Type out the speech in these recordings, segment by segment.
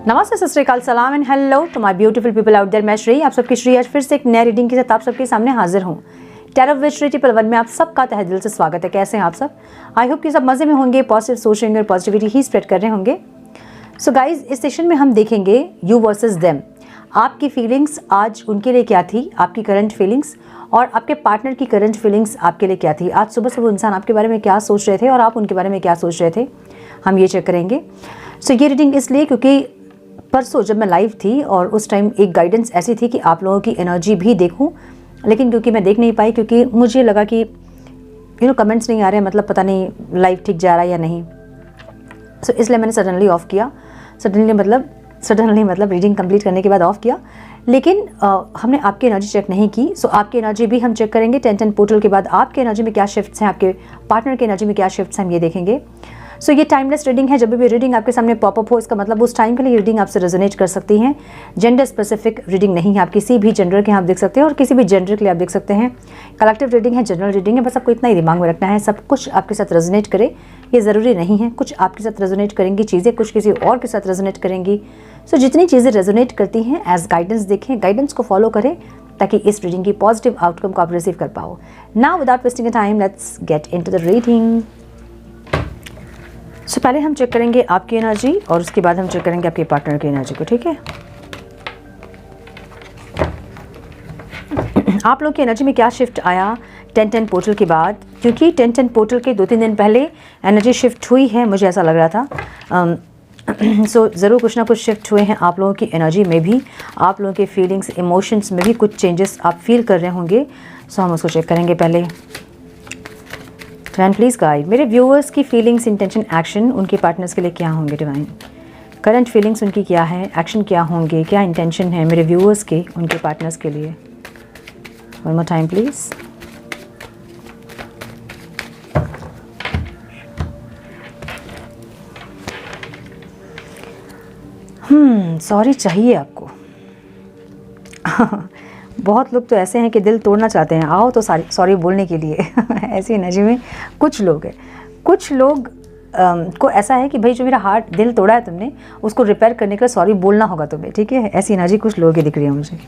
नमस्ते, सत श्री अकाल, सलाम and hello to my beautiful people out there. मैं श्री, आप सबकी श्री आज फिर से एक नई रीडिंग के साथ आप सबके सामने हाजिर हूँ। Tarot with Shri triple one में आप सबका तहे दिल से स्वागत है। कैसे हैं आप सब? आई होप कि सब मज़े में होंगे, पॉजिटिव सोच रहे होंगे और पॉजिटिविटी ही स्प्रेड कर रहे होंगे। सो गाइज, इस सेशन में हम देखेंगे यू वर्सेस देम। आपकी फीलिंग्स आज उनके लिए क्या थी, आपकी करंट फीलिंग्स, और आपके पार्टनर की करंट फीलिंग्स आपके लिए क्या थी। आज सुबह सुबह इंसान आपके बारे में क्या सोच रहे थे और आप उनके बारे में क्या सोच रहे थे, हम ये चेक करेंगे। सो ये रीडिंग इसलिए क्योंकि परसों जब मैं लाइव थी और उस टाइम एक गाइडेंस ऐसी थी कि आप लोगों की एनर्जी भी देखूं, लेकिन क्योंकि मैं देख नहीं पाई, क्योंकि मुझे लगा कि कमेंट्स नहीं आ रहे, मतलब पता नहीं लाइव ठीक जा रहा है या नहीं। सो इसलिए मैंने सडनली ऑफ़ किया। सडनली मतलब रीडिंग कंप्लीट करने के बाद ऑफ़ किया। लेकिन हमने आपकी एनर्जी चेक नहीं की। सो आपकी एनर्जी भी हम चेक करेंगे। 10-10 पोर्टल के बाद आपकी एनर्जी में क्या शिफ्ट्स हैं, आपके पार्टनर की एनर्जी में क्या शिफ्ट्स हैं, हम ये देखेंगे। सो ये टाइमलेस रीडिंग है। जब भी रीडिंग आपके सामने पॉपअप हो, इसका मतलब उस टाइम के लिए रीडिंग आपसे रेजोनेट कर सकती हैं। जेंडर स्पेसिफिक रीडिंग नहीं है, आप किसी भी जेंडर के आप देख सकते हैं और किसी भी जेंडर के लिए आप देख सकते हैं। कलेक्टिव रीडिंग है, जनरल रीडिंग है। बस आपको इतना ही दिमाग में रखना है, सब कुछ आपके साथ रेजोनेट करे ये ज़रूरी नहीं है। कुछ आपके साथ रेजोनेट करेंगी चीज़ें, कुछ किसी और के साथ रेजोनेट करेंगी। सो जितनी चीज़ें रेजोनेट करती हैं एज गाइडेंस देखें, गाइडेंस को फॉलो करें ताकि इस रीडिंग की पॉजिटिव आउटकम को आप रिसीव कर पाओ। Now without wasting time let's get into the reading. So पहले हम चेक करेंगे आपकी एनर्जी और उसके बाद हम चेक करेंगे आपके पार्टनर की एनर्जी को, ठीक है। आप लोगों की एनर्जी में क्या शिफ्ट आया 10-10 पोर्टल के बाद, क्योंकि 10-10 पोर्टल के 2-3 दिन पहले एनर्जी शिफ्ट हुई है, मुझे ऐसा लग रहा था। सो ज़रूर कुछ ना कुछ शिफ्ट हुए हैं आप लोगों की एनर्जी में भी, आप लोगों के फीलिंग्स इमोशंस में भी कुछ चेंजेस आप फील कर रहे होंगे। सो हम उसको चेक करेंगे पहले। डिवाइन प्लीज़ गाइड मेरे व्यूअर्स की फीलिंग्स, इंटेंशन, एक्शन उनके पार्टनर्स के लिए क्या होंगे। डिवाइन करंट फीलिंग्स उनकी क्या है, एक्शन क्या होंगे, क्या इंटेंशन है मेरे व्यूअर्स के उनके पार्टनर्स के लिए। One more time please. Sorry चाहिए आपको। बहुत लोग तो ऐसे हैं कि दिल तोड़ना चाहते हैं, आओ तो सॉरी बोलने के लिए। ऐसी एनर्जी में कुछ लोग हैं। कुछ लोग को ऐसा है कि भाई जो मेरा हार्ट दिल तोड़ा है तुमने, उसको रिपेयर करने के लिए सॉरी बोलना होगा तुम्हें, ठीक है। ऐसी एनर्जी कुछ लोगों की दिख रही है मुझे।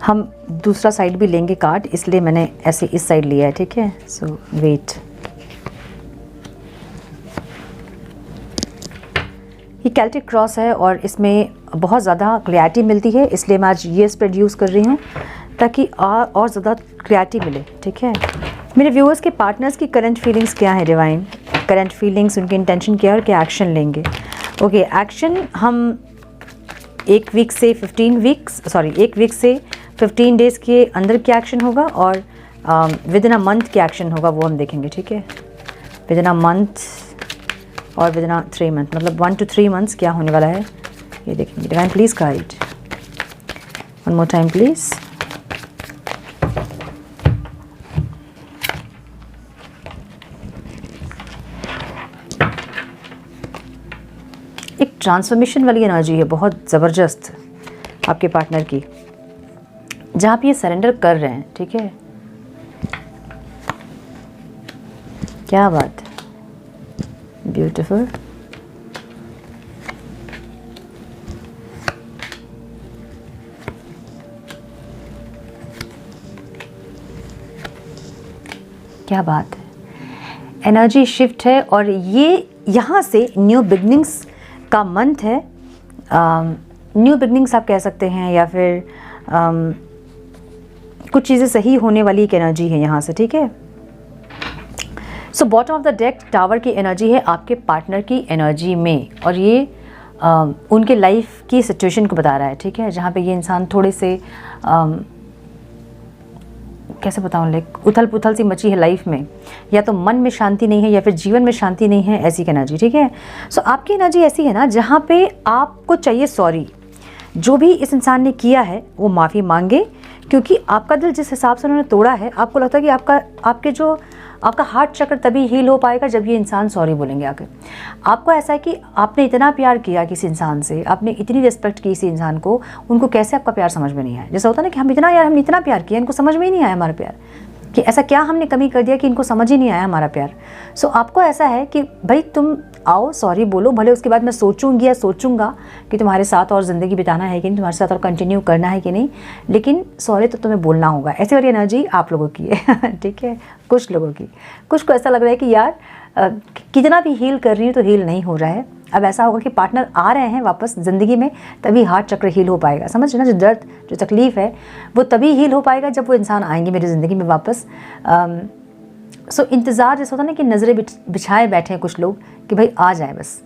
हम दूसरा साइड भी लेंगे कार्ड, इसलिए मैंने ऐसे इस साइड लिया है, ठीक है। सो वेट, ये कैल्टिक क्रॉस है और इसमें बहुत ज़्यादा क्लैरिटी मिलती है, इसलिए मैं आज ये स्प्रेड यूज़ कर रही हूँ ताकि और ज़्यादा क्लैरिटी मिले, ठीक है। मेरे व्यूअर्स के पार्टनर्स की करंट फीलिंग्स क्या है डिवाइन, करंट फीलिंग्स, उनकी इंटेंशन क्या है और क्या एक्शन लेंगे। ओके, एक्शन हम एक वीक से 15 डेज़ के अंदर क्या एक्शन होगा और विद इन अ मंथ क्या एक्शन होगा वो हम देखेंगे, ठीक है। विद इन अ मंथ और विद इन 3 मंथ, मतलब 1 to 3 months क्या होने वाला है ये देखेंगे। Divine please guide one more time please. एक ट्रांसफॉर्मेशन वाली एनर्जी है बहुत ज़बरदस्त आपके पार्टनर की, जहाँ पे ये सरेंडर कर रहे हैं, ठीक है। क्या बात, ब्यूटीफुल। क्या बात है, एनर्जी शिफ्ट है और ये यहाँ से न्यू बिगनिंग्स का मंथ है। न्यू बिगनिंग्स आप कह सकते हैं, या फिर कुछ चीज़ें सही होने वाली एक एनर्जी है यहाँ से, ठीक है। So bottom of the deck tower की एनर्जी है आपके पार्टनर की एनर्जी में, और ये उनके लाइफ की सिचुएशन को बता रहा है, ठीक है। जहाँ पे ये इंसान थोड़े से कैसे बताऊँ, लाइक उथल पुथल सी मची है लाइफ में, या तो मन में शांति नहीं है या फिर जीवन में शांति नहीं है, ऐसी एनर्जी, ठीक है। सो आपकी एनर्जी ऐसी है ना जहाँ पे आपको चाहिए सॉरी, जो भी इस इंसान ने किया है वो माफ़ी मांगे, क्योंकि आपका दिल जिस हिसाब से उन्होंने तोड़ा है, आपको लगता है कि आपके जो आपका हार्ट चक्र तभी हील हो पाएगा जब ये इंसान सॉरी बोलेंगे आकर। आपको ऐसा है कि आपने इतना प्यार किया किसी इंसान से, आपने इतनी रिस्पेक्ट की इसी इंसान को, उनको कैसे आपका प्यार समझ में नहीं आया। जैसा होता है ना कि हमने इतना प्यार किया, इनको समझ में ही नहीं आया हमारा प्यार, कि ऐसा क्या हमने कमी कर दिया कि इनको समझ ही नहीं आया हमारा प्यार। सो आपको ऐसा है कि भाई तुम आओ, सॉरी बोलो, भले उसके बाद मैं सोचूंगी या सोचूंगा कि तुम्हारे साथ और ज़िंदगी बिताना है कि नहीं, तुम्हारे साथ और कंटिन्यू करना है कि नहीं, लेकिन सॉरी तो तुम्हें बोलना होगा। ऐसी वाली एनर्जी आप लोगों की है ठीक है, कुछ लोगों की। कुछ को ऐसा लग रहा है कि यार कितना भी हील कर रही हूँ तो हील नहीं हो रहा है। अब ऐसा होगा कि पार्टनर आ रहे हैं वापस ज़िंदगी में, तभी हार्ट चक्र हील हो पाएगा। समझ रहे ना, जो दर्द, जो तकलीफ़ है वो तभी हील हो पाएगा जब वो इंसान आएंगे मेरी ज़िंदगी में वापस। सो इंतज़ार जैसा होता है ना कि नज़रें बिछाए बैठे हैं कुछ लोग कि भाई आ जाए, बस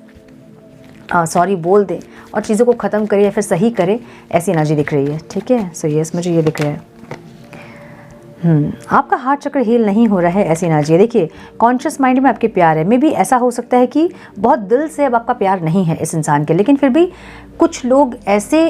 सॉरी बोल दे और चीज़ों को ख़त्म करे या फिर सही करे, ऐसी एनर्जी दिख रही है। ठीक है, सो यस, मुझे ये दिख रहा है। आपका हार्ट चक्र हील नहीं हो रहा है, ऐसी एनर्जी है। देखिए, कॉन्शियस माइंड में आपके प्यार है, मे भी ऐसा हो सकता है कि बहुत दिल से अब आपका प्यार नहीं है इस इंसान के, लेकिन फिर भी कुछ लोग ऐसे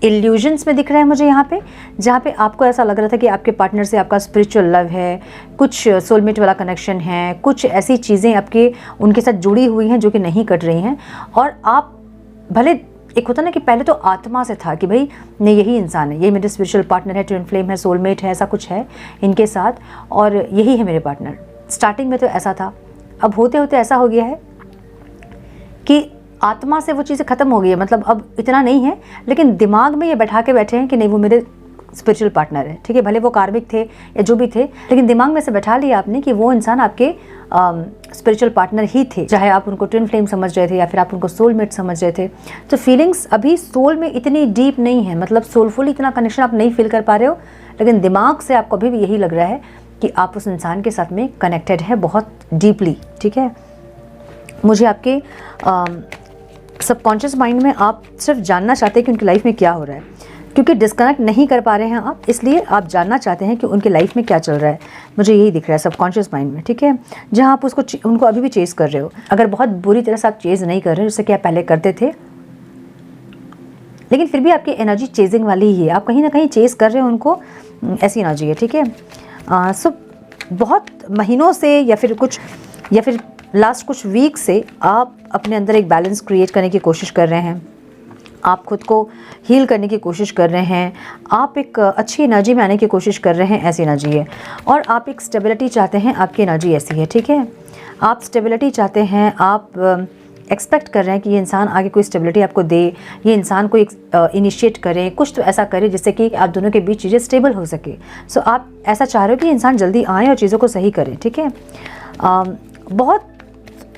इल्यूजन्स में दिख रहे हैं मुझे यहाँ पे, जहाँ पे आपको ऐसा लग रहा था कि आपके पार्टनर से आपका स्पिरिचुअल लव है, कुछ सोलमेट वाला कनेक्शन है, कुछ ऐसी चीज़ें आपके उनके साथ जुड़ी हुई हैं जो कि नहीं कट रही हैं। और आप भले, एक होता ना कि पहले तो आत्मा से था कि भाई नहीं, यही इंसान है, ये मेरे स्पिरिचुअल पार्टनर है, ट्विन फ्लेम है, सोलमेट है, ऐसा कुछ है इनके साथ और यही है मेरे पार्टनर। स्टार्टिंग में तो ऐसा था, अब होते होते ऐसा हो गया है कि आत्मा से वो चीज़ें ख़त्म हो गई है। मतलब अब इतना नहीं है, लेकिन दिमाग में ये बैठा के बैठे हैं कि नहीं वो मेरे स्पिरिचुअल पार्टनर है। ठीक है, भले वो कार्मिक थे या जो भी थे, लेकिन दिमाग में से बैठा लिया आपने कि वो इंसान आपके स्पिरिचुअल पार्टनर ही थे, चाहे आप उनको ट्विन फ्लेम समझ रहे थे या फिर आप उनको सोलमेट समझ रहे थे। तो फीलिंग्स अभी सोल में इतनी डीप नहीं है, मतलब सोलफुली इतना कनेक्शन आप नहीं फील कर पा रहे हो, लेकिन दिमाग से आपको अभी भी यही लग रहा है कि आप उस इंसान के साथ में कनेक्टेड है बहुत डीपली। ठीक है, मुझे आपके सबकॉन्शियस माइंड में आप सिर्फ जानना चाहते हैं कि उनकी लाइफ में क्या हो रहा है, क्योंकि डिस्कनेक्ट नहीं कर पा रहे हैं आप, इसलिए आप जानना चाहते हैं कि उनकी लाइफ में क्या चल रहा है। मुझे यही दिख रहा है सबकॉन्शियस माइंड में। ठीक है, जहाँ आप उनको अभी भी चेज़ कर रहे हो, अगर बहुत बुरी तरह से आप चेज़ नहीं कर रहे हो जैसे कि आप पहले करते थे, लेकिन फिर भी आपकी एनर्जी चेजिंग वाली ही है, आप कहीं ना कहीं चेज़ कर रहे हो उनको, ऐसी एनर्जी है। ठीक है, सो बहुत महीनों से या फिर लास्ट कुछ वीक से आप अपने अंदर एक बैलेंस क्रिएट करने की कोशिश कर रहे हैं, आप खुद को हील करने की कोशिश कर रहे हैं, आप एक अच्छी एनर्जी में आने की कोशिश कर रहे हैं, ऐसी एनर्जी है। और आप एक स्टेबिलिटी चाहते हैं, आपकी एनर्जी ऐसी है। ठीक है, आप स्टेबिलिटी चाहते हैं, आप एक्सपेक्ट कर रहे हैं कि ये इंसान आगे कोई स्टेबिलिटी आपको दे, ये इंसान को इनिशिएट करे, कुछ तो ऐसा करे जिससे कि आप दोनों के बीच चीज़ें स्टेबल हो सके। सो आप ऐसा चाह रहे हो कि ये इंसान जल्दी आए और चीज़ों को सही करें। ठीक है, बहुत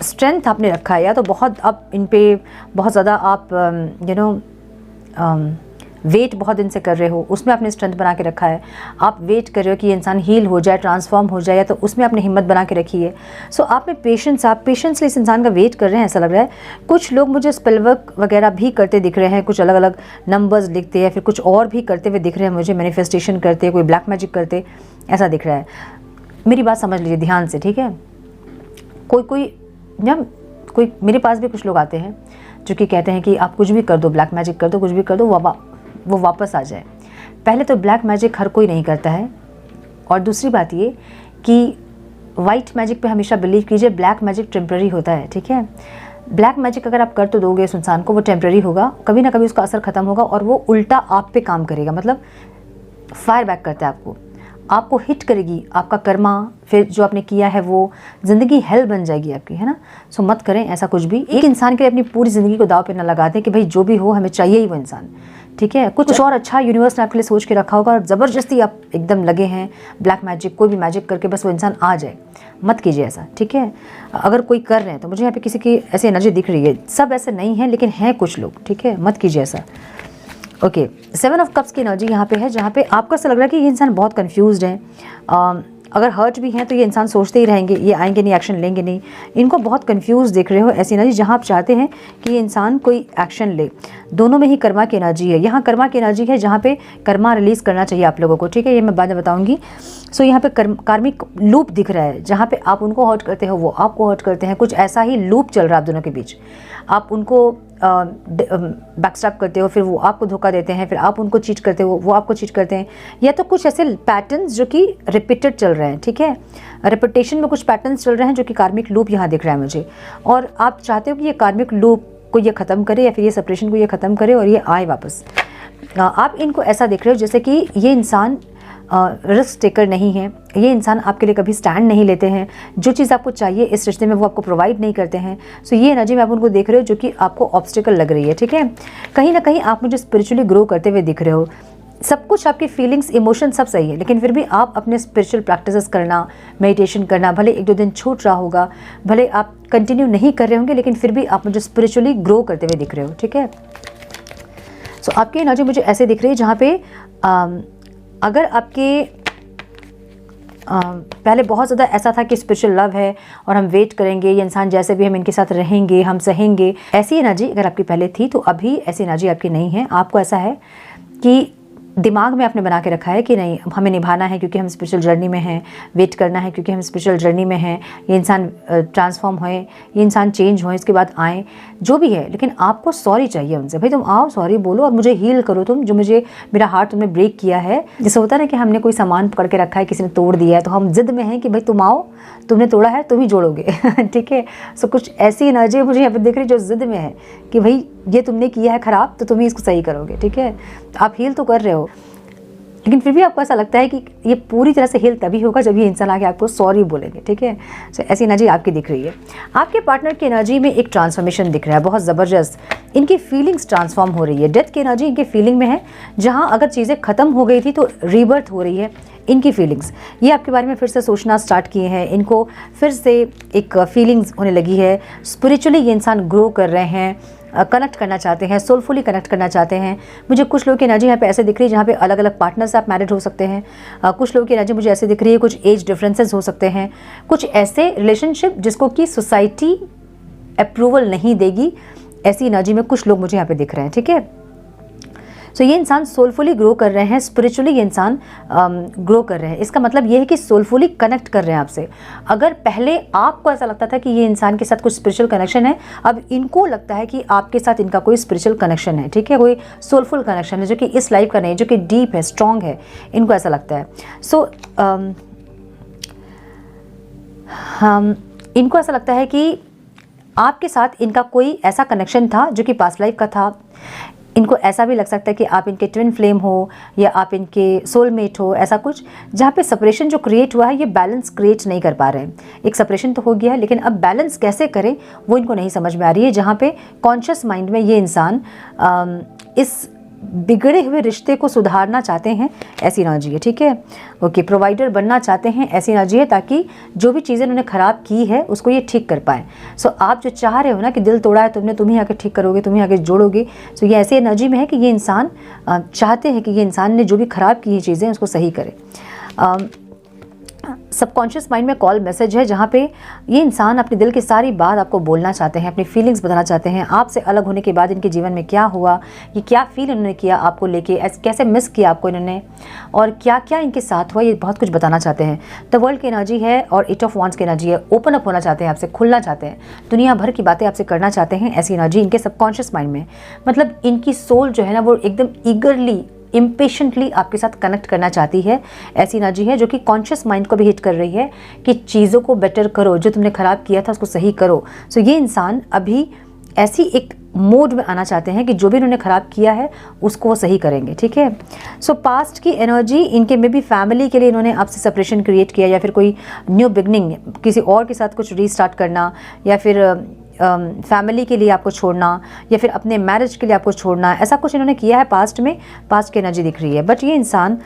स्ट्रेंथ आपने रखा है, या तो बहुत आप इन पे बहुत ज़्यादा आप वेट बहुत दिन से कर रहे हो, उसमें आपने स्ट्रेंथ बना के रखा है। आप वेट कर रहे हो कि ये इंसान हील हो जाए, ट्रांसफॉर्म हो जाए, या तो उसमें आपने हिम्मत बना के रखी है। सो आप में पेशेंस, आप पेशेंसली इस इंसान का वेट कर रहे हैं, ऐसा लग रहा है। कुछ लोग मुझे स्पेल वर्क वगैरह भी करते दिख रहे हैं, कुछ अलग अलग नंबर्स लिखते हैं, फिर कुछ और भी करते हुए दिख रहे हैं मुझे, मैनिफेस्टेशन करते, कोई ब्लैक मैजिक करते, ऐसा दिख रहा है। मेरी बात समझ लीजिए ध्यान से। ठीक है, कोई मेरे पास भी कुछ लोग आते हैं जो कि कहते हैं कि आप कुछ भी कर दो, ब्लैक मैजिक कर दो, कुछ भी कर दो, वो वापस आ जाए। पहले तो ब्लैक मैजिक हर कोई नहीं करता है, और दूसरी बात ये कि वाइट मैजिक पे हमेशा बिलीव कीजिए, ब्लैक मैजिक टेम्प्रेरी होता है। ठीक है, ब्लैक मैजिक अगर आप कर तो दोगे उस इंसान को, वो टेम्प्रेरी होगा, कभी ना कभी उसका असर ख़त्म होगा और वो उल्टा आप पे काम करेगा, मतलब फायर बैक करता है आपको हिट करेगी, आपका कर्मा फिर जो आपने किया है वो ज़िंदगी हेल बन जाएगी आपकी, है ना। सो मत करें ऐसा कुछ भी। एक इंसान के लिए अपनी पूरी ज़िंदगी को दाव पे ना लगा दें कि भाई जो भी हो हमें चाहिए ही वो इंसान। ठीक है, कुछ और अच्छा यूनिवर्स ने आपके लिए सोच के रखा होगा और ज़बरदस्ती आप एकदम लगे हैं ब्लैक मैजिक, कोई भी मैजिक करके बस वो इंसान आ जाए, मत कीजिए ऐसा। ठीक है, अगर कोई कर रहे हैं तो मुझे यहाँ पे किसी की ऐसी एनर्जी दिख रही है, सब ऐसे नहीं है लेकिन हैं कुछ लोग। ठीक है, मत कीजिए ऐसा। ओके, 7 ऑफ कप्स की एनर्जी यहाँ पे है, जहाँ पे आपको ऐसा लग रहा है कि ये इंसान बहुत कंफ्यूज्ड है। अगर हर्ट भी हैं तो ये इंसान सोचते ही रहेंगे, ये आएंगे नहीं, एक्शन लेंगे नहीं, इनको बहुत कंफ्यूज देख रहे हो, ऐसी एनर्जी जहाँ आप चाहते हैं कि ये इंसान कोई एक्शन ले। दोनों में ही कर्मा की एनर्जी है, यहाँ कर्मा की एनर्जी है जहाँ पे कर्मा रिलीज़ करना चाहिए आप लोगों को। ठीक है, ये मैं बाद में बताऊँगी। सो यहाँ पे कार्मिक लूप दिख रहा है, जहाँ पे आप उनको हर्ट करते हो, वो आपको हर्ट करते हैं, कुछ ऐसा ही लूप चल रहा है आप दोनों के बीच। आप उनको बैकस्टैप करते हो, फिर वो आपको धोखा देते हैं, फिर आप उनको चीट करते हो, वो आपको चीट करते हैं, या तो कुछ ऐसे पैटर्न्स जो कि रिपीटेड चल रहे हैं, ठीक है, रिपीटेशन में कुछ पैटर्न्स चल रहे हैं जो कि कार्मिक लूप यहाँ दिख रहा है मुझे, और आप चाहते हो कि ये कार्मिक लूप को ये ख़त्म करे, या फिर ये सेपरेशन को ये ख़त्म करे और ये आए वापस। आप इनको ऐसा देख रहे हो जैसे कि ये इंसान रिस्क टेकर नहीं है, ये इंसान आपके लिए कभी स्टैंड नहीं लेते हैं, जो चीज़ आपको चाहिए इस रिश्ते में वो आपको प्रोवाइड नहीं करते हैं। सो ये एनर्जी में आप उनको देख रहे हो जो कि आपको ऑब्स्टिकल लग रही है, ठीक है। कहीं ना कहीं आप मुझे स्पिरिचुअली ग्रो करते हुए दिख रहे हो, सब कुछ आपकी फीलिंग्स इमोशन सब सही है, लेकिन फिर भी आप अपने स्पिरिचुअल प्रैक्टिसेस करना, मेडिटेशन करना, भले 1-2 दिन छूट रहा होगा, भले आप कंटिन्यू नहीं कर रहे होंगे, लेकिन फिर भी आप मुझे स्पिरिचुअली ग्रो करते हुए दिख रहे हो, ठीक है। सो आपकी एनर्जी मुझे ऐसे दिख रही है जहाँ पे अगर आपके पहले बहुत ज़्यादा ऐसा था कि स्पिरिचुअल लव है और हम वेट करेंगे, ये इंसान जैसे भी हम इनके साथ रहेंगे, हम सहेंगे, ऐसी एनर्जी अगर आपकी पहले थी तो अभी ऐसी एनर्जी आपकी नहीं है। आपको ऐसा है कि दिमाग में आपने बना के रखा है कि नहीं, हमें निभाना है क्योंकि हम स्पिरिचुअल जर्नी में हैं, वेट करना है क्योंकि हम स्पिरिचुअल जर्नी में हैं, ये इंसान ट्रांसफॉर्म होए, ये इंसान चेंज होए, इसके बाद आए, जो भी है, लेकिन आपको सॉरी चाहिए उनसे, भाई तुम आओ, सॉरी बोलो और मुझे हील करो, तुम जो मुझे, मेरा हार्ट तुमने ब्रेक किया है। जैसे होता है ना कि हमने कोई सामान पकड़ के रखा है, किसी ने तोड़ दिया है, तो हम जिद में हैं कि भाई तुम आओ, तुमने तोड़ा है तुम ही जोड़ोगे, ठीक है। सो कुछ ऐसी एनर्जी मुझे यहाँ पे दिख रही है जो जिद में है कि भाई ये तुमने किया है ख़राब तो तुम ही इसको सही करोगे, ठीक है। आप हील तो कर रहे हो, लेकिन फिर भी आपको ऐसा लगता है कि ये पूरी तरह से हील तभी होगा जब ये इंसान आके आपको सॉरी बोलेंगे, ठीक है। सो ऐसी एनर्जी आपकी दिख रही है। आपके पार्टनर की एनर्जी में एक ट्रांसफॉर्मेशन दिख रहा है, बहुत ज़बरदस्त। इनकी फीलिंग्स ट्रांसफॉर्म हो रही है, डेथ की एनर्जी इनके फीलिंग में है, जहाँ अगर चीज़ें ख़त्म हो गई थी तो रीबर्थ हो रही है इनकी फीलिंग्स। ये आपके बारे में फिर से सोचना स्टार्ट किए हैं, इनको फिर से एक फीलिंग्स होने लगी है, स्पिरिचुअली ये इंसान ग्रो कर रहे हैं, कनेक्ट करना चाहते हैं, सोलफुली कनेक्ट करना चाहते हैं। मुझे कुछ लोगों की एनर्जी यहाँ पे ऐसे दिख रही है जहाँ पे अलग अलग पार्टनर से आप मैरिड हो सकते हैं। कुछ लोगों की एनर्जी मुझे ऐसे दिख रही है, कुछ एज डिफरेंसेस हो सकते हैं, कुछ ऐसे रिलेशनशिप जिसको कि सोसाइटी अप्रूवल नहीं देगी, ऐसी एनर्जी में कुछ लोग मुझे यहाँ पे दिख रहे हैं, ठीक है। सो ये इंसान सोलफुली ग्रो कर रहे हैं, स्पिरिचुअली ये इंसान ग्रो कर रहे हैं। इसका मतलब ये है कि सोलफुली कनेक्ट कर रहे हैं आपसे। अगर पहले आपको ऐसा लगता था कि ये इंसान के साथ कुछ स्पिरिचुअल कनेक्शन है, अब इनको लगता है कि आपके साथ इनका कोई स्पिरिचुअल कनेक्शन है, ठीक है, कोई सोलफुल कनेक्शन है जो कि इस लाइफ का नहीं, जो कि डीप है, स्ट्रॉन्ग है, इनको ऐसा लगता है। सो इनको ऐसा लगता है कि आपके साथ इनका कोई ऐसा कनेक्शन था जो कि पास्ट लाइफ का था। इनको ऐसा भी लग सकता है कि आप इनके ट्विन फ्लेम हो या आप इनके सोलमेट हो, ऐसा कुछ, जहाँ पे सेपरेशन जो क्रिएट हुआ है ये बैलेंस क्रिएट नहीं कर पा रहे हैं। एक सेपरेशन तो हो गया है, लेकिन अब बैलेंस कैसे करें वो इनको नहीं समझ में आ रही है, जहाँ पे कॉन्शियस माइंड में ये इंसान इस बिगड़े हुए रिश्ते को सुधारना चाहते हैं, ऐसी एनर्जी है, ठीक है। ओके, प्रोवाइडर बनना चाहते हैं, ऐसी एनर्जी है, ताकि जो भी चीज़ें उन्होंने ख़राब की है उसको ये ठीक कर पाएँ। सो आप जो चाह रहे हो ना कि दिल तोड़ा है तुमने, तुम ही आके ठीक करोगे, तुम ही आके जोड़ोगे। सो ये ऐसी एनर्जी में है कि ये इंसान चाहते हैं कि ये इंसान ने जो भी ख़राब की है चीज़ें उसको सही करे। सबकॉन्शियस माइंड में कॉल मैसेज है जहाँ पे ये इंसान अपने दिल की सारी बात आपको बोलना चाहते हैं, अपनी फीलिंग्स बताना चाहते हैं। आपसे अलग होने के बाद इनके जीवन में क्या हुआ, ये क्या फील इन्होंने किया आपको लेके, कैसे मिस किया आपको इन्होंने, और क्या क्या इनके साथ हुआ, ये बहुत कुछ बताना चाहते हैं। द वर्ल्ड की एनर्जी है और 8 ऑफ वांड्स की एनर्जी है। ओपन अप होना चाहते हैं आपसे, खुलना चाहते हैं, दुनिया भर की बातें आपसे करना चाहते हैं, ऐसी एनर्जी इनके सबकॉन्शियस माइंड में। मतलब इनकी सोल जो है ना वो एकदम ईगरली, इम्पेशेंटली आपके साथ कनेक्ट करना चाहती है, ऐसी एनर्जी है जो कि कॉन्शियस माइंड को भी हिट कर रही है कि चीज़ों को बेटर करो, जो तुमने ख़राब किया था उसको सही करो। सो ये इंसान अभी ऐसी एक मोड में आना चाहते हैं कि जो भी इन्होंने ख़राब किया है उसको वो सही करेंगे, ठीक है। सो पास्ट की एनर्जी इनके में भी फैमिली के लिए इन्होंने आपसे सेपरेशन क्रिएट किया, या फिर कोई न्यू बिगनिंग, किसी और के साथ कुछ रीस्टार्ट करना, या फिर फैमिली के लिए आपको छोड़ना, या फिर अपने मैरिज के लिए आपको छोड़ना, ऐसा कुछ इन्होंने किया है पास्ट में। पास्ट की एनर्जी दिख रही है। बट ये इंसान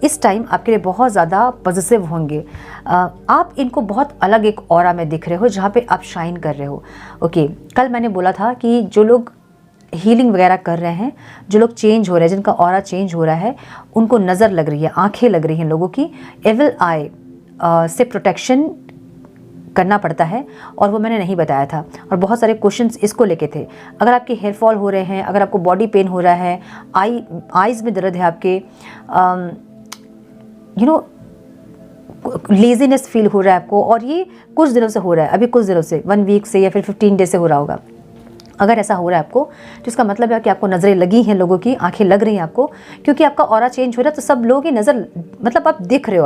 इस टाइम आपके लिए बहुत ज़्यादा पॉजिटिव होंगे। आप इनको बहुत अलग एक ऑरा में दिख रहे हो जहाँ पे आप शाइन कर रहे हो। ओके, कल मैंने बोला था कि जो लोग हीलिंग वगैरह कर रहे हैं, जो लोग चेंज हो रहे हैं, जिनका ऑरा चेंज हो रहा है, उनको नज़र लग रही है, आंखें लग रही हैं लोगों की। एविल आई से प्रोटेक्शन करना पड़ता है, और वो मैंने नहीं बताया था। और बहुत सारे क्वेश्चंस इसको लेके थे। अगर आपके हेयर फॉल हो रहे हैं, अगर आपको बॉडी पेन हो रहा है, आईज में दर्द है आपके, लेजीनेस फील हो रहा है आपको, और ये कुछ दिनों से हो रहा है, अभी कुछ दिनों से, 1 वीक से या फिर 15 डेज से हो रहा होगा, अगर ऐसा हो रहा है आपको तो इसका मतलब है कि आपको नज़रें लगी हैं, लोगों की आंखें लग रही हैं आपको, क्योंकि आपका ऑरा चेंज हो रहा है। तो सब लोग की नज़र, मतलब आप दिख रहे हो,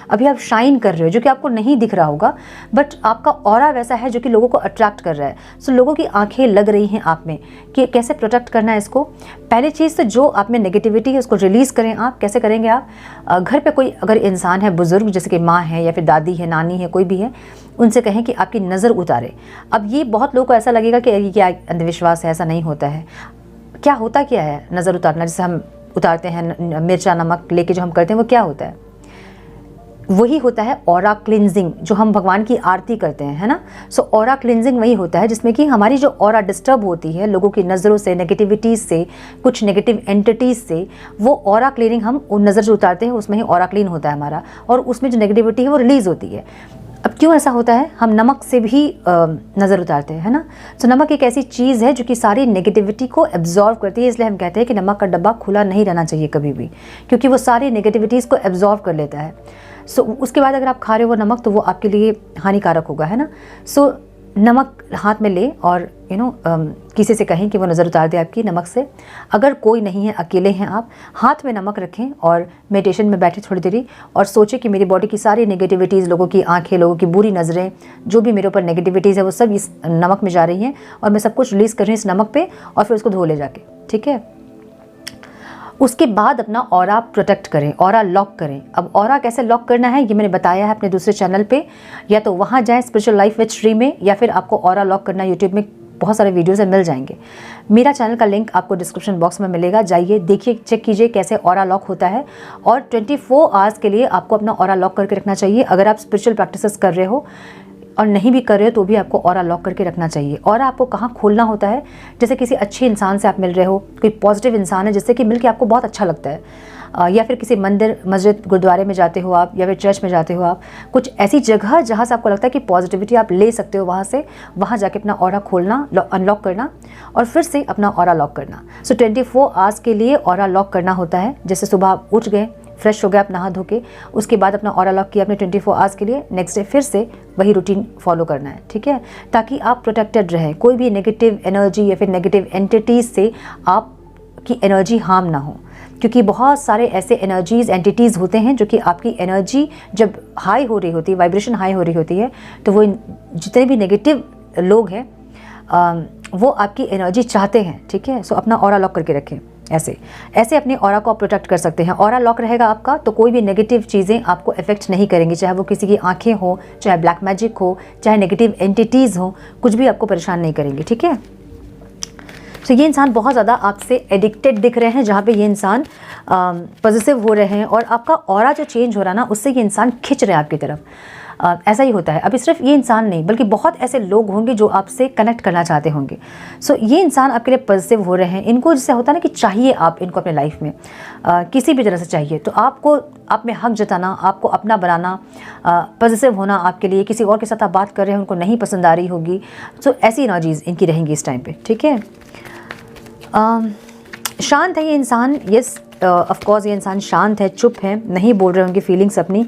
अभी आप शाइन कर रहे हो, जो कि आपको नहीं दिख रहा होगा, बट आपका ऑरा वैसा है जो कि लोगों को अट्रैक्ट कर रहा है। सो लोगों की आंखें लग रही हैं आप में कि कैसे प्रोटेक्ट करना है इसको। पहली चीज़ तो जो आप में नेगेटिविटी है उसको रिलीज़ करें। आप कैसे करेंगे? आप घर पर कोई अगर इंसान है, बुज़ुर्ग, जैसे कि माँ है या फिर दादी है, नानी है, कोई भी है, उनसे कहें कि आपकी नज़र उतारे। अब ये बहुत लोगों को ऐसा लगेगा कि ये क्या अंधविश्वास है, ऐसा नहीं होता है। क्या होता क्या है नज़र उतारना? जैसे हम उतारते हैं मिर्चा नमक लेके जो हम करते हैं, वो क्या होता है? वही होता है ऑरा क्लिनजिंग, जो हम भगवान की आरती करते हैं, है ना। सो ऑरा क्लिनजिंग वही होता है जिसमें कि हमारी जो ऑरा डिस्टर्ब होती है लोगों की नज़रों से, नेगेटिविटीज़ से, कुछ नेगेटिव एंटिटीज़ से, वो ऑरा क्लीनिंग हम उन नज़र जो उतारते हैं उसमें ही ऑरा क्लीन होता है हमारा, और उसमें जो नेगेटिविटी है वो रिलीज़ होती है। अब क्यों ऐसा होता है? हम नमक से भी नज़र उतारते हैं, है ना। तो नमक एक ऐसी चीज़ है जो कि सारी नेगेटिविटी को एब्जॉर्व करती है, इसलिए हम कहते हैं कि नमक का डब्बा खुला नहीं रहना चाहिए कभी भी, क्योंकि वो सारी नेगेटिविटीज़ को एब्जॉर्व कर लेता है। सो उसके बाद अगर आप खा रहे हो वो नमक, तो वो आपके लिए हानिकारक होगा, है ना। सो नमक हाथ में ले और किसी से कहें कि वो नज़र उतार दे आपकी नमक से। अगर कोई नहीं है, अकेले हैं आप, हाथ में नमक रखें और मेडिटेशन में बैठे थोड़ी देरी और सोचें कि मेरी बॉडी की सारी नेगेटिविटीज़, लोगों की आंखें, लोगों की बुरी नज़रें, जो भी मेरे ऊपर नेगेटिविटीज़ है वो सब इस नमक में जा रही हैं, और मैं सब कुछ रिलीज़ कर रही हूँ इस नमक पे, और फिर उसको धो ले जाके, ठीक है। उसके बाद अपना ऑरा प्रोटेक्ट करें, ऑरा लॉक करें। अब ऑरा कैसे लॉक करना है ये मैंने बताया है अपने दूसरे चैनल पे, या तो वहाँ जाएं स्पिरिचुअल लाइफ विद श्री में, या फिर आपको ऑरा लॉक करना यूट्यूब में बहुत सारे वीडियोज़ मिल जाएंगे। मेरा चैनल का लिंक आपको डिस्क्रिप्शन बॉक्स में मिलेगा, जाइए देखिए, चेक कीजिए कैसे ऑरा लॉक होता है। और 24 आवर्स के लिए आपको अपना ऑरा लॉक करके रखना चाहिए। अगर आप स्पिरिचुअल प्रैक्टिसेस कर रहे हो और नहीं भी कर रहे हो तो भी आपको ऑरा लॉक करके रखना चाहिए। ऑरा आपको कहाँ खोलना होता है? जैसे किसी अच्छे इंसान से आप मिल रहे हो, कोई पॉजिटिव इंसान है जिससे कि मिल के आपको बहुत अच्छा लगता है, या फिर किसी मंदिर, मस्जिद, गुरुद्वारे में जाते हो आप, या फिर चर्च में जाते हो आप, कुछ ऐसी जगह जहाँ से आपको लगता है कि पॉजिटिविटी आप ले सकते हो, वहाँ जाके अपना ऑरा खोलना, अनलॉक करना और फिर से अपना ऑरा लॉक करना। सो 24 आवर्स के लिए ऑरा लॉक करना होता है। जैसे सुबह आप उठ गए, फ्रेश हो गया, आप नहा धो के, उसके बाद अपना ऑरा लॉक किया आपने 24 आवर्स के लिए, नेक्स्ट डे फिर से वही रूटीन फॉलो करना है, ठीक है, ताकि आप प्रोटेक्टेड रहें, कोई भी नेगेटिव एनर्जी या फिर नेगेटिव एंटिटीज़ से आपकी एनर्जी हार्म ना हो। क्योंकि बहुत सारे ऐसे एनर्जीज़, एंटिटीज़ होते हैं जो कि आपकी एनर्जी जब हाई हो रही होती है, वाइब्रेशन हाई हो रही होती है, तो वो जितने भी नेगेटिव लोग हैं वो आपकी एनर्जी चाहते हैं, ठीक है। सो अपना ऑरा लॉक करके रखें। ऐसे अपने ऑरा को आप प्रोटेक्ट कर सकते हैं। ऑरा लॉक रहेगा आपका तो कोई भी नेगेटिव चीज़ें आपको इफेक्ट नहीं करेंगी, चाहे वो किसी की आंखें हो, चाहे ब्लैक मैजिक हो, चाहे नेगेटिव एंटिटीज़ हो, कुछ भी आपको परेशान नहीं करेंगी, ठीक है। तो ये इंसान बहुत ज़्यादा आपसे एडिक्टेड दिख रहे हैं, जहाँ पे ये इंसान पॉजिटिव हो रहे हैं, और आपका ऑरा जो चेंज हो रहा है ना, उससे ये इंसान खिंच रहे हैं आपकी तरफ। ऐसा ही होता है। अभी सिर्फ ये इंसान नहीं बल्कि बहुत ऐसे लोग होंगे जो आपसे कनेक्ट करना चाहते होंगे। सो ये इंसान आपके लिए पॉजिटिव हो रहे हैं। इनको जैसे होता है ना कि चाहिए आप इनको अपने लाइफ में, किसी भी तरह से चाहिए, तो आपको आप में हक जताना, आपको अपना बनाना, पॉजिटिव होना आपके लिए। किसी और के साथ आप बात कर रहे हैं, उनको नहीं पसंद आ रही होगी, सो ऐसी एनर्जीज इनकी रहेंगी इस टाइम पे, ठीक है। शांत है ये इंसान, यस ऑफ कोर्स ये इंसान शांत है, चुप है, नहीं बोल रहे होंगे फीलिंग्स अपनी,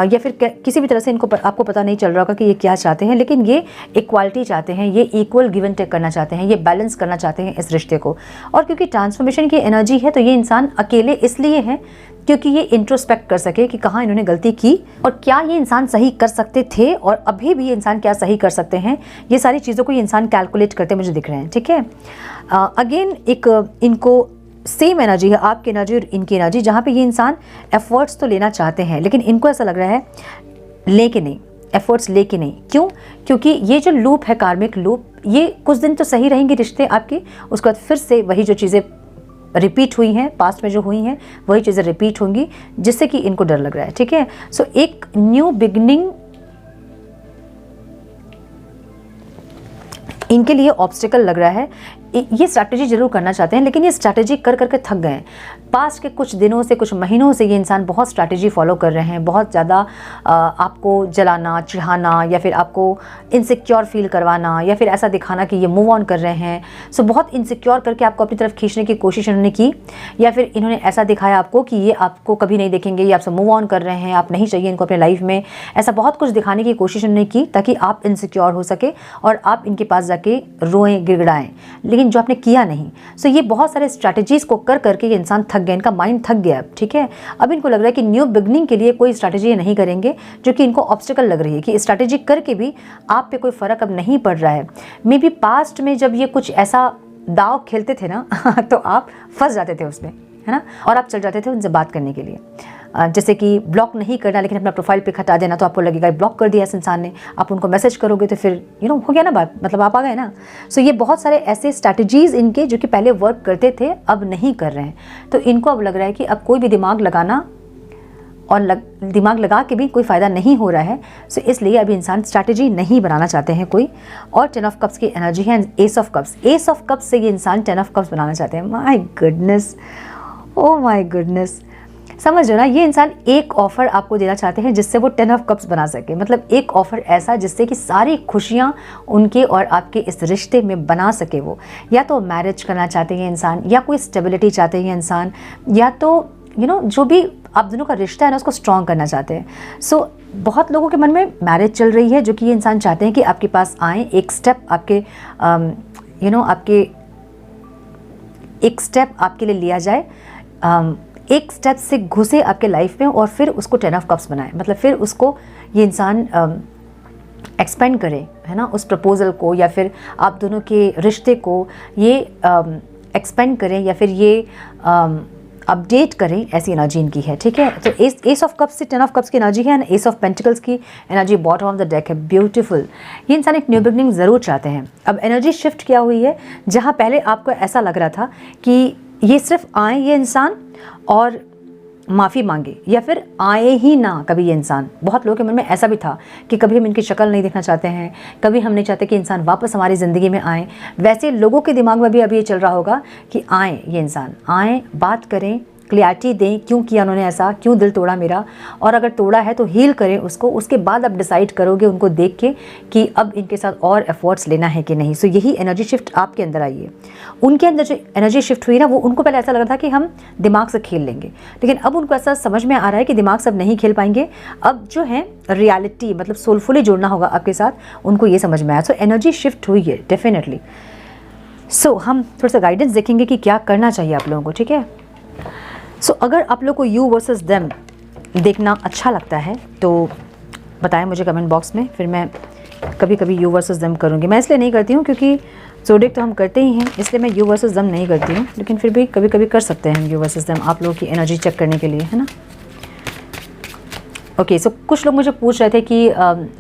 या फिर किसी भी तरह से इनको आपको पता नहीं चल रहा होगा कि ये क्या चाहते हैं, लेकिन ये इक्वालिटी चाहते हैं, ये इक्वल गिव एंड टेक करना चाहते हैं, ये बैलेंस करना चाहते हैं इस रिश्ते को। और क्योंकि ट्रांसफॉर्मेशन की एनर्जी है तो ये इंसान अकेले इसलिए है क्योंकि ये इंट्रोस्पेक्ट कर सके कि कहाँ इन्होंने गलती की और क्या ये इंसान सही कर सकते थे और अभी भी ये इंसान क्या सही कर सकते हैं। ये सारी चीज़ों को ये इंसान कैलकुलेट करते मुझे दिख रहे हैं, ठीक है। अगेन एक इनको सेम एनर्जी है, आपकी एनर्जी और इनकी एनर्जी, जहाँ पे ये इंसान एफर्ट्स तो लेना चाहते हैं लेकिन इनको ऐसा लग रहा है लेके नहीं, एफर्ट्स लेके नहीं। क्यों? क्योंकि ये जो लूप है, कार्मिक लूप, ये कुछ दिन तो सही रहेंगे रिश्ते आपके, उसके बाद फिर से वही जो चीज़ें रिपीट हुई हैं पास्ट में जो हुई हैं वही चीज़ें रिपीट होंगी, जिससे कि इनको डर लग रहा है, ठीक है। सो एक न्यू बिगनिंग इनके लिए ऑब्स्टिकल लग रहा है। ये स्ट्रैटेजी जरूर करना चाहते हैं, लेकिन ये स्ट्रैटेजी कर करके थक गए हैं। पास्ट के कुछ दिनों से, कुछ महीनों से ये इंसान बहुत स्ट्रैटेजी फॉलो कर रहे हैं, बहुत ज़्यादा आपको जलाना, चिढ़ाना, या फिर आपको इनसिक्योर फील करवाना, या फिर ऐसा दिखाना कि ये मूव ऑन कर रहे हैं। सो बहुत इनसिक्योर करके आपको अपनी तरफ खींचने की कोशिश इन्होंने की, या फिर इन्होंने ऐसा दिखाया आपको कि ये आपको कभी नहीं देखेंगे, ये आपसे मूव ऑन कर रहे हैं, आप नहीं चाहिए इनको अपने लाइफ में। ऐसा बहुत कुछ दिखाने की कोशिश इन्होंने की ताकि आप इनसिक्योर हो सके और आप इनके पास जाके रोएं, गिड़गिड़ाएं, लेकिन जो आपने किया नहीं। सो ये बहुत सारे स्ट्रैटेजीज को कर करके ये इंसान थक गया, इनका माइंड थक गया। ठीक है, अब इनको लग रहा है कि न्यू बिगनिंग के लिए कोई स्ट्रैटेजी नहीं करेंगे, जो कि इनको ऑब्स्टिकल लग रही है कि स्ट्रैटेजी करके भी आप पे कोई फ़र्क अब नहीं पड़ रहा है। मे बी पास्ट में जब ये कुछ ऐसा दाव खेलते थे ना तो आप फंस जाते थे उसमें, है ना, और आप चल जाते थे उनसे बात करने के लिए। जैसे कि ब्लॉक नहीं करना, लेकिन अपना प्रोफाइल पे हटा देना, तो आपको लगेगा ब्लॉक कर दिया इस इंसान ने। आप उनको मैसेज करोगे तो फिर हो गया ना बात, मतलब आप आ गए ना। सो ये बहुत सारे ऐसे स्ट्रैटेजीज इनके जो कि पहले वर्क करते थे अब नहीं कर रहे हैं। तो इनको अब लग रहा है कि अब कोई भी दिमाग लगाना और दिमाग लगा के भी कोई फ़ायदा नहीं हो रहा है। सो इसलिए अभी इंसान स्ट्रैटेजी नहीं बनाना चाहते हैं कोई। और 10 ऑफ कप्स की एनर्जी है, S of cups. S of cups से ये इंसान 10 ऑफ कप्स बनाना चाहते हैं। My goodness, oh my goodness, समझ लो ना, ये इंसान एक ऑफ़र आपको देना चाहते हैं जिससे वो 10 ऑफ कप्स बना सके। मतलब एक ऑफ़र ऐसा जिससे कि सारी खुशियाँ उनके और आपके इस रिश्ते में बना सके वो। या तो मैरिज करना चाहते हैं इंसान, या कोई स्टेबिलिटी चाहते हैं इंसान, या तो जो भी आप दोनों का रिश्ता है ना उसको स्ट्रॉन्ग करना चाहते हैं। सो बहुत लोगों के मन में मैरिज चल रही है, जो कि ये इंसान चाहते हैं कि आपके पास आएँ, एक स्टेप आपके आपके एक स्टेप आपके लिए लिया जाए, एक स्टेप से घुसे आपके लाइफ में और फिर उसको 10 ऑफ कप्स बनाए। मतलब फिर उसको ये इंसान एक्सपेंड करे, है ना, उस प्रपोजल को, या फिर आप दोनों के रिश्ते को ये एक्सपेंड करें, या फिर ये अपडेट करें। ऐसी एनर्जी इनकी है। ठीक है, तो एस ऑफ कप्स से 10 ऑफ कप्स की एनर्जी है, एस ऑफ पेंटिकल्स की energy bottom of the deck है। ब्यूटीफुल। ये इंसान एक न्यू बिगनिंग ज़रूर चाहते हैं। अब एनर्जी शिफ्ट क्या हुई है, जहाँ पहले आपको ऐसा लग रहा था कि ये सिर्फ आए ये इंसान और माफ़ी मांगे, या फिर आए ही ना कभी ये इंसान। बहुत लोगों के मन में ऐसा भी था कि कभी हम इनकी शक्ल नहीं देखना चाहते हैं, कभी हम नहीं चाहते कि इंसान वापस हमारी ज़िंदगी में आए। वैसे लोगों के दिमाग में भी अभी ये चल रहा होगा कि आए ये इंसान, आए, बात करें, क्लियरिटी दें, क्यों किया उन्होंने ऐसा, क्यों दिल तोड़ा मेरा, और अगर तोड़ा है तो हील करें उसको। उसके बाद आप डिसाइड करोगे उनको देख के कि अब इनके साथ और एफर्ट्स लेना है कि नहीं। सो यही एनर्जी शिफ्ट आपके अंदर आई है। उनके अंदर जो एनर्जी शिफ्ट हुई ना, वो उनको पहले ऐसा लग रहा था कि हम दिमाग से खेल लेंगे, लेकिन अब उनको ऐसा समझ में आ रहा है कि दिमाग से अब नहीं खेल पाएंगे। अब जो है रियलिटी, मतलब सोलफुली जुड़ना होगा आपके साथ, उनको ये समझ में आया। सो एनर्जी शिफ्ट हुई है डेफिनेटली। सो हम थोड़ा सा गाइडेंस देखेंगे कि क्या करना चाहिए आप लोगों को। ठीक है, सो अगर आप लोग को यू वर्सेस देम देखना अच्छा लगता है तो बताएं मुझे कमेंट बॉक्स में। फिर मैं कभी कभी यू वर्सेस देम करूँगी। मैं इसलिए नहीं करती हूँ क्योंकि ज़ोडिएक तो हम करते ही हैं, इसलिए मैं यू वर्सेस देम नहीं करती हूँ, लेकिन फिर भी कभी कभी कर सकते हैं हम यू वर्सेस देम, आप लोगों की एनर्जी चेक करने के लिए, है ना। ओके, सो कुछ लोग मुझे पूछ रहे थे कि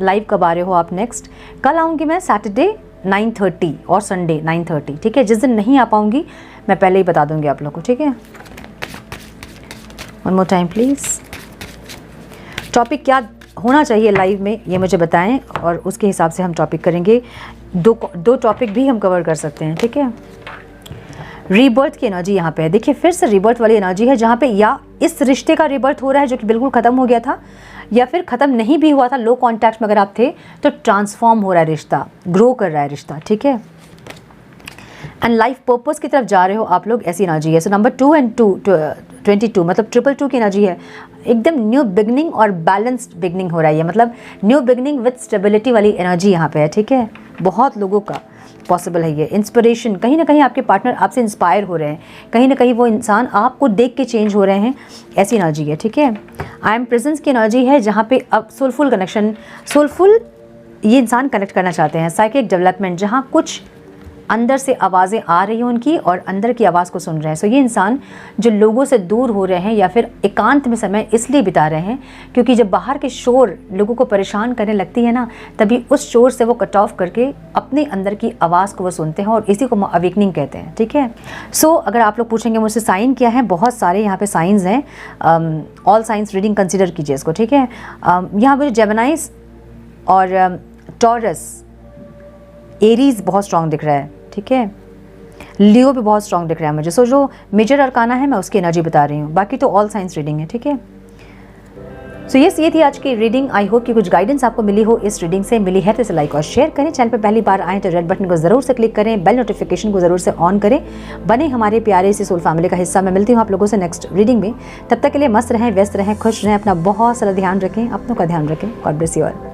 लाइव कब आ रहे हो आप नेक्स्ट। कल आऊँगी मैं सैटरडे 9:30 और संडे 9:30। ठीक है, जिस दिन नहीं आ पाऊँगी मैं पहले ही बता दूँगी आप लोग को। ठीक है, one more time please. Topic क्या होना चाहिए लाइव में ये मुझे बताएं, और उसके हिसाब से हम टॉपिक करेंगे। दो टॉपिक भी हम कवर कर सकते हैं। ठीक है, रीबर्थ की एनर्जी यहाँ पे है। देखिए फिर से रीबर्थ वाली एनर्जी है, जहाँ पे या इस रिश्ते का रीबर्थ हो रहा है जो कि बिल्कुल ख़त्म हो गया था, या फिर ख़त्म नहीं भी हुआ था, लो कॉन्टैक्ट में अगर आप थे तो ट्रांसफॉर्म हो रहा है रिश्ता, ग्रो कर रहा है रिश्ता। ठीक है, एंड लाइफ पर्पस की तरफ जा रहे हो आप लोग, ऐसी एनर्जी है। सो नंबर 2 and 22 मतलब 222 की एनर्जी है। एकदम न्यू बिगनिंग और बैलेंस्ड बिगनिंग हो रहा है। मतलब न्यू बिगनिंग विद स्टेबिलिटी वाली एनर्जी यहाँ पे है। ठीक है, बहुत लोगों का पॉसिबल है ये। इंस्पिरेशन, कहीं ना कहीं आपके पार्टनर आपसे इंस्पायर हो रहे हैं, कहीं ना कहीं वो इंसान आपको देख के चेंज हो रहे हैं, ऐसी एनर्जी है। ठीक है, आई एम प्रेजेंस की एनर्जी है, जहाँ पे अब सोलफुल कनेक्शन, सोलफुल ये इंसान कनेक्ट करना चाहते हैं। साइकिक डेवलपमेंट, जहाँ कुछ अंदर से आवाज़ें आ रही हैं उनकी और अंदर की आवाज़ को सुन रहे हैं। सो ये इंसान जो लोगों से दूर हो रहे हैं या फिर एकांत में समय इसलिए बिता रहे हैं क्योंकि जब बाहर के शोर लोगों को परेशान करने लगती है ना, तभी उस शोर से वो कट ऑफ करके अपने अंदर की आवाज़ को वो सुनते हैं, और इसी को अवेकनिंग कहते हैं। ठीक है, सो अगर आप लोग पूछेंगे मुझसे साइन क्या है, बहुत सारे यहाँ पे साइंस हैं। ऑल साइंस रीडिंग कंसिडर कीजिए इसको। ठीक है, यहाँ पर जेमिनाइज और टॉरस, एरीज बहुत स्ट्रॉन्ग दिख रहा है। ठीक है, लियो भी बहुत स्ट्रॉन्ग दिख रहा है मुझे। सो जो मेजर अरकाना है मैं उसकी एनर्जी बता रही हूँ, बाकी तो ऑल साइंस रीडिंग है, ठीक है। सो यस, ये थी आज की रीडिंग। आई होप कि कुछ गाइडेंस आपको मिली हो इस रीडिंग से। मिली है तो इसे लाइक और शेयर करें। चैनल पर पहली बार आए तो रेड बटन को जरूर से क्लिक करें, बेल नोटिफिकेशन को जरूर से ऑन करें, बने हमारे प्यारे से सोल फैमिली का हिस्सा। मैं मिलती हूँ आप लोगों से नेक्स्ट रीडिंग में। तब तक के लिए मस्त रहें, व्यस्त रहें, खुश रहें, अपना बहुत सारा ध्यान रखें, अपनों का ध्यान रखें। God bless you all.